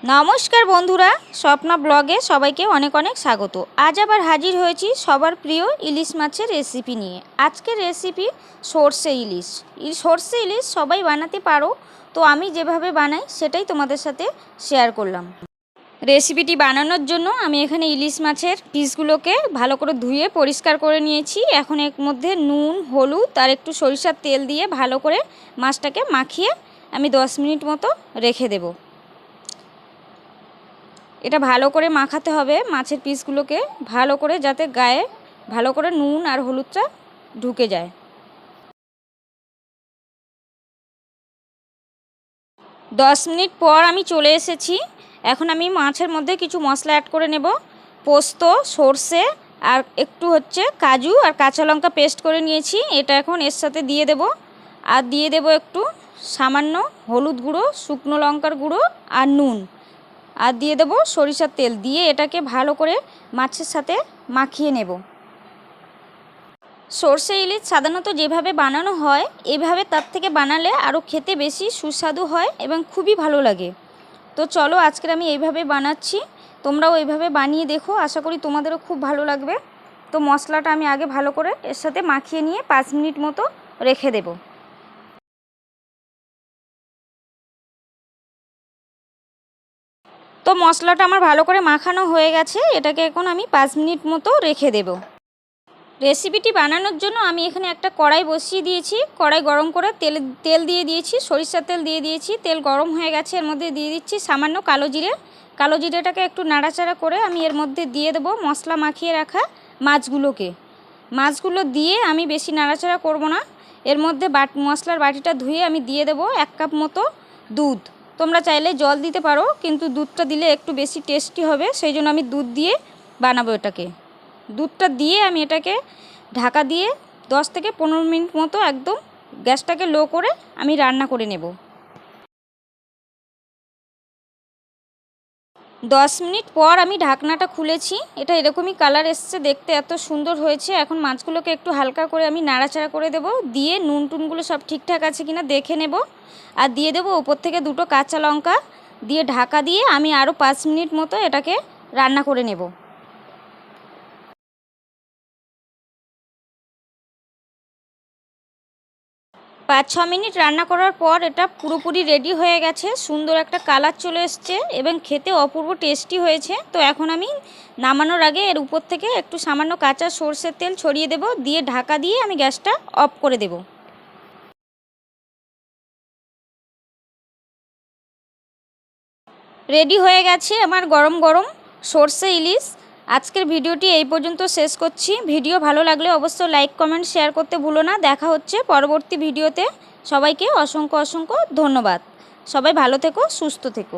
নমস্কার বন্ধুরা, স্বপ্না ব্লগে সবাইকে অনেক অনেক স্বাগত। আজ আবার হাজির হয়েছি সবার প্রিয় ইলিশ মাছের রেসিপি নিয়ে। আজকের রেসিপি সর্ষে ইলিশ। সর্ষে ইলিশ সবাই বানাতে পারো, তো আমি যেভাবে বানাই সেটাই তোমাদের সাথে শেয়ার করলাম। রেসিপিটি বানানোর জন্য আমি এখানে ইলিশ মাছের পিসগুলোকে ভালো করে ধুয়ে পরিষ্কার করে নিয়েছি। এখন এর মধ্যে নুন, হলুদ আর একটু সরিষার তেল দিয়ে ভালো করে মাছটাকে মাখিয়ে আমি 10 মিনিট মতো রেখে দেবো। এটা ভালো করে মাখাতে হবে মাছের পিসগুলোকে, ভালো করে যাতে গায়ে ভালো করে নুন আর হলুদটা ঢুকে যায়। 10 মিনিট পর আমি চলে এসেছি। এখন আমি মাছের মধ্যে কিছু মশলা অ্যাড করে নেব। পোস্ত, সর্ষে আর একটু কাজু আর কাঁচা লঙ্কা পেস্ট করে নিয়েছি, এটা এখন এর সাথে দিয়ে দেব। আর দিয়ে দেব একটু সামান্য হলুদ গুঁড়ো, শুকনো লঙ্কার গুঁড়ো আর নুন, আর দিয়ে দেব সরিষার তেল। দিয়ে এটাকে ভালো করে মাছের সাথে মাখিয়ে নেব। সর্ষে ইলিশ সাধারণত যেভাবে বানানো হয় এইভাবে তার থেকে বানালে আরও খেতে বেশি সুস্বাদু হয় এবং খুবই ভালো লাগে। তো চলো আজকের আমি এইভাবে বানাচ্ছি, তোমরাও এইভাবে বানিয়ে দেখো, আশা করি তোমাদেরও খুব ভালো লাগবে। তো মশলাটা আমি আগে ভালো করে এর সাথে মাখিয়ে নিয়ে 5 মিনিট মতো রেখে দেব। তো মশলাটা আমার ভালো করে মাখানো হয়ে গেছে, এটাকে এখন আমি 5 মিনিট মতো রেখে দেব। রেসিপিটি বানানোর জন্য আমি এখানে একটা কড়াই বসিয়ে দিয়েছি। কড়াই গরম করে তেল দিয়ে দিয়েছি, সরিষার তেল দিয়ে দিয়েছি। তেল গরম হয়ে গেছে, এর মধ্যে দিয়ে দিচ্ছি সামান্য কালো জিরে। কালো জিরেটাকে একটু নাড়াচাড়া করে আমি এর মধ্যে দিয়ে দেবো মশলা মাখিয়ে রাখা মাছগুলো দিয়ে আমি বেশি নাড়াচাড়া করব না। এর মধ্যে মশলার বাটিটা ধুয়ে আমি দিয়ে দেবো 1 কাপ মতো দুধ। তোমরা চাইলে জল দিতে পারো, কিন্তু দুধটা দিলে একটু বেশি টেস্টি হবে, সেই জন্য আমি দুধ দিয়ে বানাবো এটাকে। দুধটা দিয়ে আমি এটাকে ঢাকা দিয়ে 10 থেকে 15 মিনিট মতো একদম গ্যাসটাকে লো করে আমি রান্না করে নেব। 10 মিনিট পর আমি ঢাকনাটা খুলেছি, এটা এরকমই কালার এসছে, দেখতে এত সুন্দর হয়েছে। এখন মাছগুলোকে একটু হালকা করে আমি নাড়াচাড়া করে দেব, দিয়ে নুন টুনগুলো সব ঠিকঠাক আছে কিনা দেখে নেব। আর দিয়ে দেবো উপর থেকে 2টো কাঁচা লঙ্কা, দিয়ে ঢাকা দিয়ে আমি আরও 5 মিনিট মতো এটাকে রান্না করে নেব। 5-6 মিনিট রান্না করার পর এটা পুরোপুরি রেডি হয়ে গেছে, সুন্দর একটা কালার চলে এসছে এবং খেতে অপূর্ব টেস্টি হয়েছে। তো এখন আমি নামানোর আগে এর উপর থেকে একটু সামান্য কাঁচা সরষের তেল ছড়িয়ে দেব, দিয়ে ঢাকা দিয়ে আমি গ্যাসটা অফ করে দেব। রেডি হয়ে গেছে আমার গরম গরম সর্ষে ইলিশ। আজকের ভিডিওটি এই পর্যন্ত শেষ করছি। ভিডিও ভালো লাগলে অবশ্যই লাইক, কমেন্ট, শেয়ার করতে ভুলো না। দেখা হচ্ছে পরবর্তী ভিডিওতে। সবাইকে অসংখ্য অসংখ্য ধন্যবাদ। সবাই ভালো থেকো, সুস্থ থেকো।